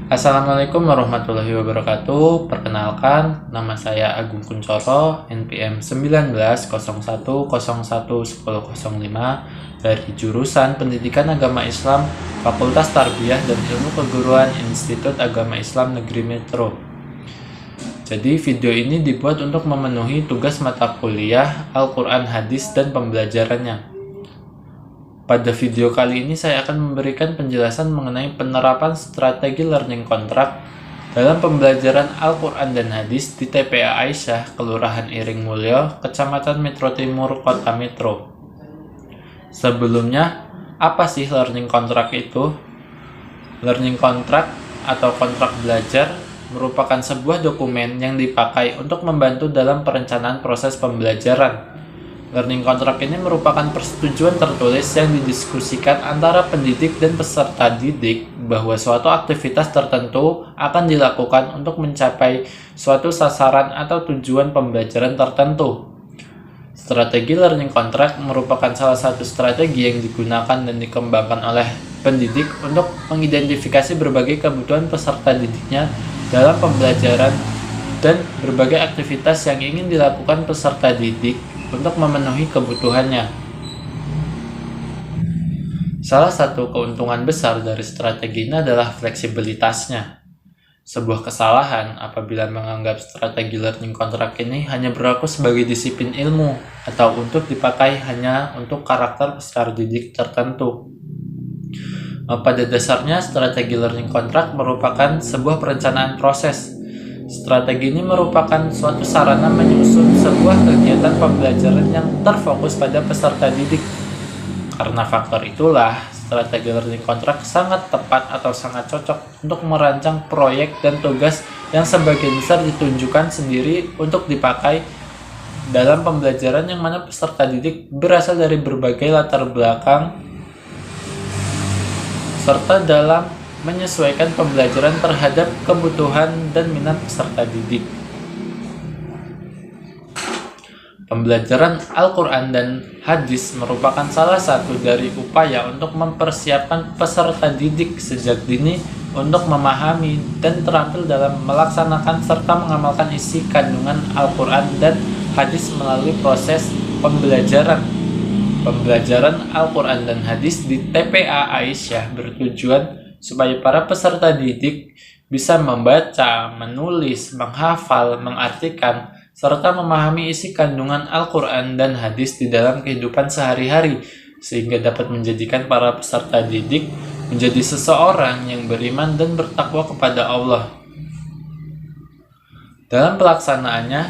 Assalamualaikum warahmatullahi wabarakatuh. Perkenalkan, nama saya Agung Kuncoro, NPM 1901011005 dari jurusan Pendidikan Agama Islam, Fakultas Tarbiyah dan Ilmu Keguruan Institut Agama Islam Negeri Metro. Jadi video ini dibuat untuk memenuhi tugas mata kuliah Al-Quran Hadis dan pembelajarannya. Pada video kali ini saya akan memberikan penjelasan mengenai penerapan strategi learning contract dalam pembelajaran Al-Quran dan Hadis di TPA Aisyah, Kelurahan Iring Mulyo, Kecamatan Metro Timur, Kota Metro. Sebelumnya, apa sih learning contract itu? Learning contract atau kontrak belajar merupakan sebuah dokumen yang dipakai untuk membantu dalam perencanaan proses pembelajaran. Learning contract ini merupakan persetujuan tertulis yang didiskusikan antara pendidik dan peserta didik bahwa suatu aktivitas tertentu akan dilakukan untuk mencapai suatu sasaran atau tujuan pembelajaran tertentu. Strategi learning contract merupakan salah satu strategi yang digunakan dan dikembangkan oleh pendidik untuk mengidentifikasi berbagai kebutuhan peserta didiknya dalam pembelajaran dan berbagai aktivitas yang ingin dilakukan peserta didik untuk memenuhi kebutuhannya. Salah satu keuntungan besar dari strategi ini adalah fleksibilitasnya. Sebuah kesalahan apabila menganggap strategi learning contract ini hanya berlaku sebagai disiplin ilmu atau untuk dipakai hanya untuk karakter peserta didik tertentu. Pada dasarnya, strategi learning contract merupakan sebuah perencanaan proses. Strategi ini merupakan suatu sarana menyusun sebuah kegiatan pembelajaran yang terfokus pada peserta didik. Karena faktor itulah, strategi learning contract sangat tepat atau sangat cocok untuk merancang proyek dan tugas yang sebagian besar ditunjukkan sendiri untuk dipakai dalam pembelajaran yang mana peserta didik berasal dari berbagai latar belakang serta dalam menyesuaikan pembelajaran terhadap kebutuhan dan minat peserta didik. Pembelajaran Al-Quran dan Hadis merupakan salah satu dari upaya untuk mempersiapkan peserta didik sejak dini untuk memahami dan terampil dalam melaksanakan serta mengamalkan isi kandungan Al-Quran dan Hadis melalui proses pembelajaran. Pembelajaran Al-Quran dan Hadis di TPA Aisyah bertujuan supaya para peserta didik bisa membaca, menulis, menghafal, mengartikan, serta memahami isi kandungan Al-Quran dan Hadis di dalam kehidupan sehari-hari, sehingga dapat menjadikan para peserta didik menjadi seseorang yang beriman dan bertakwa kepada Allah. Dalam pelaksanaannya,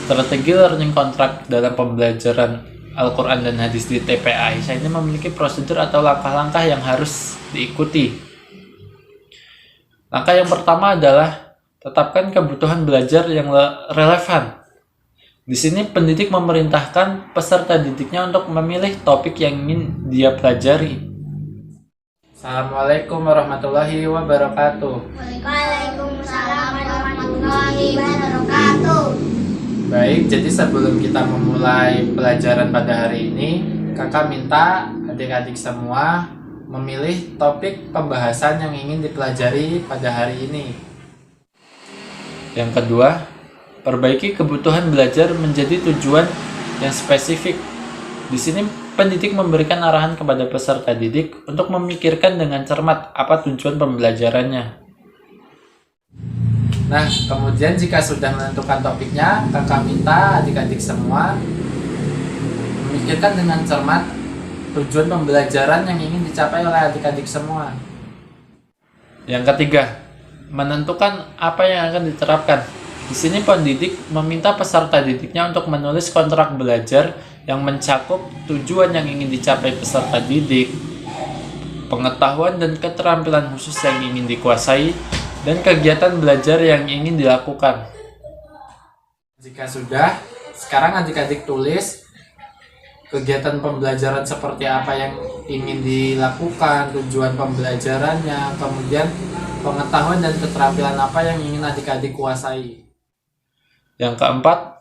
strategi learning contract dalam pembelajaran Al-Quran dan Hadis di TPA Aisyah ini memiliki prosedur atau langkah-langkah yang harus diikuti. Langkah yang pertama adalah tetapkan kebutuhan belajar yang relevan. Di sini pendidik memerintahkan peserta didiknya untuk memilih topik yang ingin dia pelajari. Assalamualaikum warahmatullahi wabarakatuh. Waalaikumsalam warahmatullahi wabarakatuh. Baik, jadi sebelum kita memulai pelajaran pada hari ini, kakak minta adik-adik semua memilih topik pembahasan yang ingin dipelajari pada hari ini. Yang kedua, perbaiki kebutuhan belajar menjadi tujuan yang spesifik. Di sini pendidik memberikan arahan kepada peserta didik untuk memikirkan dengan cermat apa tujuan pembelajarannya. Nah, kemudian jika sudah menentukan topiknya, kakak minta adik-adik semua memikirkan dengan cermat tujuan pembelajaran yang ingin dicapai oleh adik-adik semua. Yang ketiga, menentukan apa yang akan diterapkan. Di sini pendidik meminta peserta didiknya untuk menulis kontrak belajar yang mencakup tujuan yang ingin dicapai peserta didik, pengetahuan dan keterampilan khusus yang ingin dikuasai, dan kegiatan belajar yang ingin dilakukan. Jika sudah, sekarang adik-adik tulis kegiatan pembelajaran seperti apa yang ingin dilakukan, tujuan pembelajarannya, kemudian pengetahuan dan keterampilan apa yang ingin adik-adik kuasai. Yang keempat,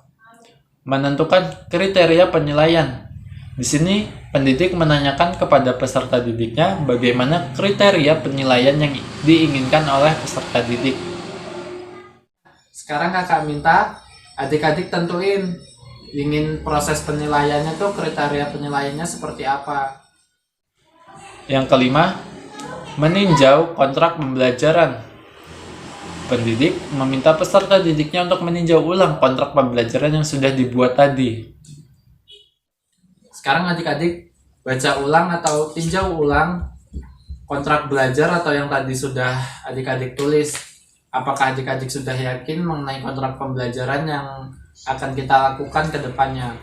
menentukan kriteria penilaian. Di sini, pendidik menanyakan kepada peserta didiknya bagaimana kriteria penilaian yang diinginkan oleh peserta didik. Sekarang kakak minta adik-adik tentuin ingin proses penilaiannya tuh kriteria penilaiannya seperti apa. Yang kelima, meninjau kontrak pembelajaran. Pendidik meminta peserta didiknya untuk meninjau ulang kontrak pembelajaran yang sudah dibuat tadi. Sekarang adik-adik baca ulang atau tinjau ulang kontrak belajar atau yang tadi sudah adik-adik tulis. Apakah adik-adik sudah yakin mengenai kontrak pembelajaran yang akan kita lakukan ke depannya?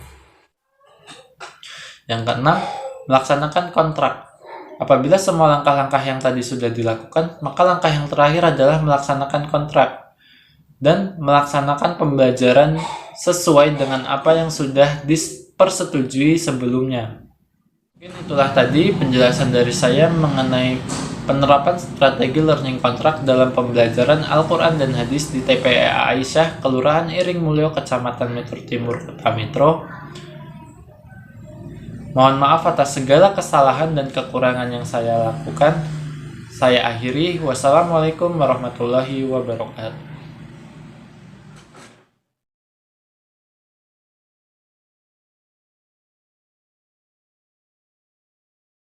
Yang keenam, melaksanakan kontrak. Apabila semua langkah-langkah yang tadi sudah dilakukan, maka langkah yang terakhir adalah melaksanakan kontrak dan melaksanakan pembelajaran sesuai dengan apa yang sudah dipersetujui sebelumnya. Mungkin itulah tadi penjelasan dari saya mengenai penerapan strategi learning contract dalam pembelajaran Al-Quran dan Hadis di TPA Aisyah, Kelurahan Iring Mulyo, Kecamatan Metro Timur, Kota Metro. Mohon maaf atas segala kesalahan dan kekurangan yang saya lakukan. Saya akhiri. Wassalamualaikum warahmatullahi wabarakatuh.